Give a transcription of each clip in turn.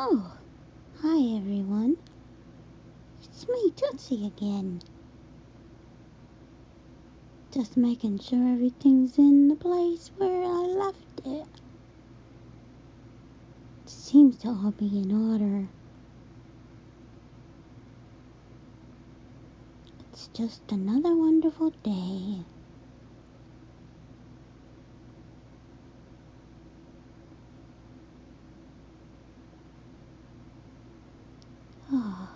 Oh, hi everyone. It's me, Tootsie again. Just making sure everything's in the place where I left it. It seems to all be in order. It's just another wonderful day. Oh,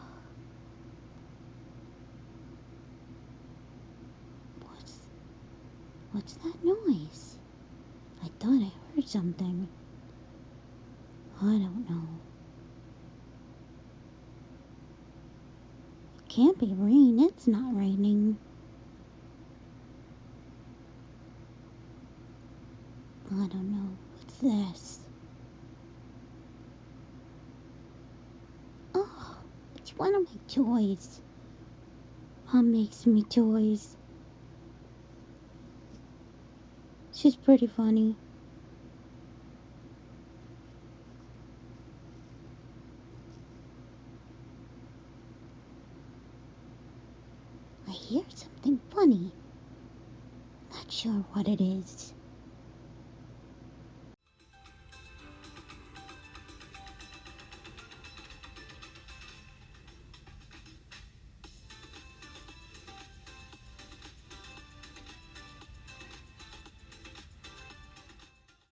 what's that noise? I thought I heard something. I don't know. It can't be rain. It's not raining. I don't know. What's this? Oh, it's one of my toys. Mom makes me toys. She's pretty funny. I hear something funny. Not sure what it is.